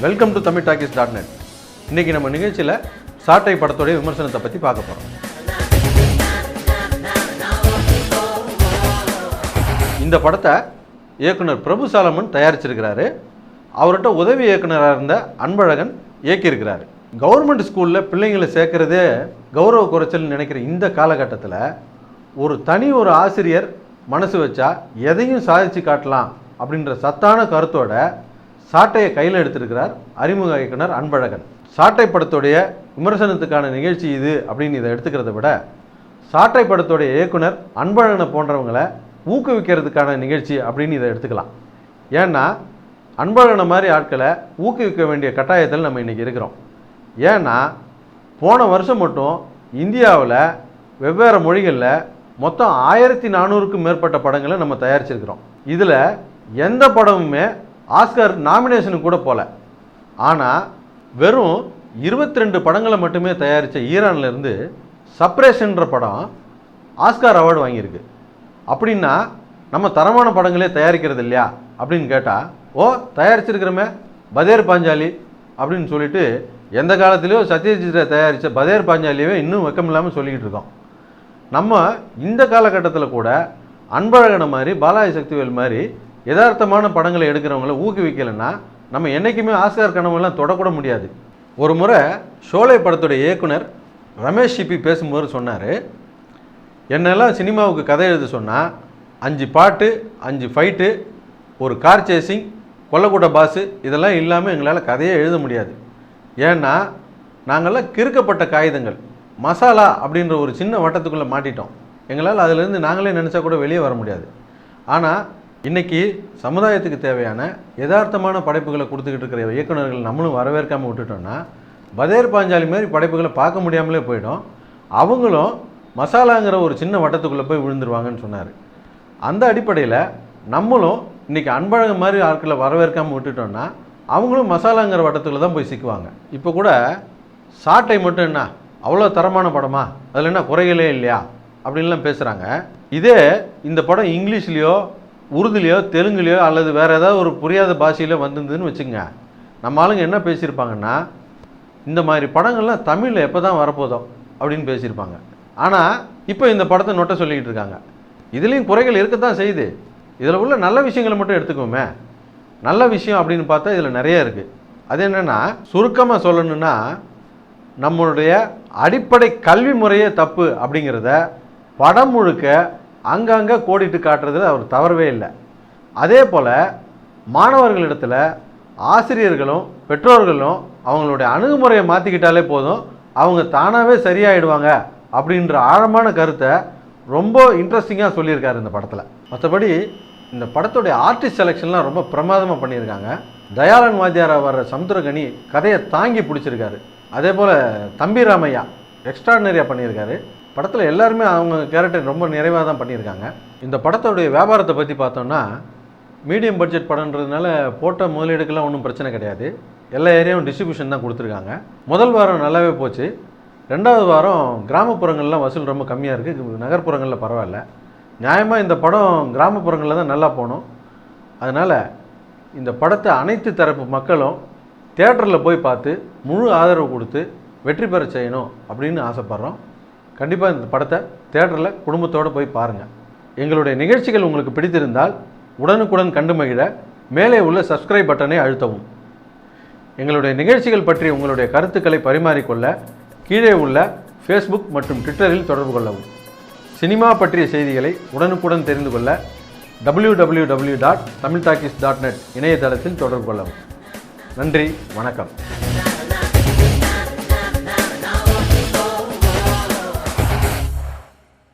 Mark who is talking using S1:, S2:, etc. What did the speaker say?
S1: Welcome to tamiltalkies.net. இன்றைக்கி நம்ம நிகழ்ச்சியில் சாட்டை படத்துடைய விமர்சனத்தை பற்றி பார்க்க போகிறோம். இந்த படத்தை இயக்குனர் பிரபு சாலமன் தயாரிச்சிருக்கிறாரு. அவர்கிட்ட உதவி இயக்குனராக இருந்த அன்பழகன் இயக்கியிருக்கிறாரு. கவர்மெண்ட் ஸ்கூலில் பிள்ளைங்களை சேர்க்குறதே கௌரவ குறைச்சல்னு நினைக்கிற இந்த காலகட்டத்தில் ஒரு ஆசிரியர் மனசு வச்சா எதையும் சாதிச்சு காட்டலாம் அப்படின்ற சத்தான கருத்தோட சாட்டையை கையில் எடுத்திருக்கிறார் அறிமுக இயக்குனர் அன்பழகன். சாட்டை படத்துடைய விமர்சனத்துக்கான நிகழ்ச்சி இது அப்படின்னு இதை எடுத்துக்கிறத விட சாட்டை படத்துடைய இயக்குனர் அன்பழகனை போன்றவங்களை ஊக்குவிக்கிறதுக்கான நிகழ்ச்சி அப்படின்னு இதை எடுத்துக்கலாம். ஏன்னா அன்பழகனை மாதிரி ஆட்களை ஊக்குவிக்க வேண்டிய கட்டாயத்தில் நம்ம இன்றைக்கி இருக்கிறோம். ஏன்னா போன வருஷம் மட்டும் இந்தியாவில் வெவ்வேறு மொழிகளில் மொத்தம் 1400க்கும் மேற்பட்ட படங்களை நம்ம தயாரிச்சிருக்கிறோம். இதில் எந்த படமுமே ஆஸ்கார் நாமினேஷனுக்கு கூட போகல. ஆனால் வெறும் 22 படங்களை மட்டுமே தயாரித்த ஈரான்லேருந்து சப்ரேஷன்ற படம் ஆஸ்கார் அவார்டு வாங்கியிருக்கு. அப்படின்னா நம்ம தரமான படங்களே தயாரிக்கிறது இல்லையா அப்படின்னு கேட்டால், தயாரிச்சிருக்கிறோமே பதேர் பாஞ்சாலி அப்படின்னு சொல்லிட்டு எந்த காலத்துலேயோ சத்யஜித்தை தயாரித்த பதேர் பாஞ்சாலியவே இன்னும் வெக்கமில்லாமல் சொல்லிக்கிட்டு இருக்கோம். நம்ம இந்த காலகட்டத்தில் கூட அன்பழகனை மாதிரி பாலாஜி சக்திவேல் மாதிரி யதார்த்தமான படங்களை எடுக்கிறவங்களை ஊக்குவிக்கலைன்னா நம்ம என்றைக்குமே ஆஸ்கார் கனவுலாம் தொடக்கூட முடியாது. ஒரு முறை ஷோலே படத்துடைய இயக்குனர் ரமேஷ் சிப்பி பேசும்போது சொன்னார், என்னெல்லாம் சினிமாவுக்கு கதை எழுத சொன்னால் 5 பாட்டு 5 ஃபைட்டு, ஒரு கார் சேசிங், கொல்லக்கூட பாஸு இதெல்லாம் இல்லாமல் எங்களால் கதையே எழுத முடியாது. ஏன்னா நாங்கள்லாம் கிறுக்கப்பட்ட காகிதங்கள், மசாலா அப்படின்ற ஒரு சின்ன வட்டத்துக்குள்ளே மாட்டிட்டோம். எங்களால் அதிலேருந்து நாங்களே நினச்சா கூட வெளியே வர முடியாது. ஆனால் இன்றைக்கி சமுதாயத்துக்கு தேவையான யதார்த்தமான படைப்புகளை கொடுத்துக்கிட்டு இருக்கிற இயக்குநர்கள் நம்மளும் வரவேற்காமல் விட்டுட்டோம்னா பதேர் பாஞ்சாலி மாதிரி படைப்புகளை பார்க்க முடியாமலே போயிடும். அவங்களும் மசாலாங்கிற ஒரு சின்ன வட்டத்துக்குள்ளே போய் விழுந்துருவாங்கன்னு சொன்னார். அந்த அடிப்படையில் நம்மளும் இன்றைக்கி அன்பழகன் மாதிரி ஆட்களை வரவேற்காமல் விட்டுட்டோம்னா அவங்களும் மசாலாங்கிற வட்டத்துக்குள்ளே தான் போய் சிக்குவாங்க. இப்போ கூட சாட்டை மட்டும் என்ன அவ்வளோ தரமான படமா, அதில் என்ன குறைகளே இல்லையா அப்படின்லாம் பேசுகிறாங்க. இதே இந்த படம் இங்கிலீஷ்லேயோ உருதுலையோ தெலுங்குலையோ அல்லது வேறு ஏதாவது ஒரு புரியாத பாஷையிலோ வந்திருந்ததுன்னு வச்சுங்க, நம்ம ஆளுங்க என்ன பேசியிருப்பாங்கன்னா, இந்த மாதிரி படங்கள்லாம் தமிழில் எப்போ தான் வரப்போதோ அப்படின்னு பேசியிருப்பாங்க. ஆனால் இப்போ இந்த படத்தை நொட்ட சொல்லிக்கிட்டு இருக்காங்க. இதுலேயும் குறைகள் இருக்கத்தான் செய்யுது. இதில் உள்ள நல்ல விஷயங்களை மட்டும் எடுத்துக்கோமே. நல்ல விஷயம் அப்படின்னு பார்த்தா இதில் நிறைய இருக்குது. அது என்னென்னா, சுருக்கமாக சொல்லணுன்னா நம்மளுடைய அடிப்படை கல்வி முறையே தப்பு அப்படிங்கிறத படம் முழுக்க அங்கங்கே கோடிட்டு காட்டுறதுல அவர் தவறவே இல்லை. அதே போல் மாணவர்களிடத்தில் ஆசிரியர்களும் பெற்றோர்களும் அவங்களுடைய அணுகுமுறையை மாற்றிக்கிட்டாலே போதும், அவங்க தானாகவே சரியாயிடுவாங்க அப்படின்ற ஆழமான கருத்தை ரொம்ப இன்ட்ரெஸ்டிங்காக சொல்லியிருக்காரு இந்த படத்தில். மற்றபடி இந்த படத்துடைய ஆர்டிஸ்ட் செலெக்ஷன்லாம் ரொம்ப பிரமாதமாக பண்ணியிருக்காங்க. தயாளன் வாத்தியாராக வர்ற சமுத்திரகனி கதையை தாங்கி பிடிச்சிருக்காரு. அதே போல் தம்பி ராமையா எக்ஸ்ட்ராடினரியாக பண்ணியிருக்காரு. படத்தில் எல்லாருமே அவங்க கேரக்டர் ரொம்ப நிறைவாக தான் பண்ணியிருக்காங்க. இந்த படத்தோடைய வியாபாரத்தை பற்றி பார்த்தோன்னா, மீடியம் பட்ஜெட் படம்ன்றதுனால போட்ட முதலீடுக்கெல்லாம் ஒன்றும் பிரச்சனை கிடையாது. எல்லா ஏரியாவும் டிஸ்ட்ரிபியூஷன் தான் கொடுத்துருக்காங்க. முதல் வாரம் நல்லாவே போச்சு. 2வது வாரம் கிராமப்புறங்கள்லாம் வசூல் ரொம்ப கம்மியாக இருக்குது, நகர்ப்புறங்களில் பரவாயில்ல. நியாயமாக இந்த படம் கிராமப்புறங்களில் தான் நல்லா போகணும். அதனால் இந்த படத்தை அனைத்து தரப்பு மக்களும் தியேட்டரில் போய் பார்த்து முழு ஆதரவு கொடுத்து வெற்றி பெற செய்யணும் அப்படின்னு ஆசைப்பட்றோம். கண்டிப்பாக இந்த படத்தை தியேட்டரில் குடும்பத்தோடு போய் பாருங்கள். எங்களுடைய நிகழ்ச்சிகள் உங்களுக்கு பிடித்திருந்தால் உடனுக்குடன் கண்டு மகிழ மேலே உள்ள சப்ஸ்கிரைப் பட்டனை அழுத்தவும். எங்களுடைய நிகழ்ச்சிகள் பற்றி உங்களுடைய கருத்துக்களை பரிமாறிக்கொள்ள கீழே உள்ள ஃபேஸ்புக் மற்றும் ட்விட்டரில் தொடர்பு கொள்ளவும். சினிமா பற்றிய செய்திகளை உடனுக்குடன் தெரிந்து கொள்ள www.tamiltalkies.net இணையதளத்தில் தொடர்பு கொள்ளவும். நன்றி, வணக்கம்.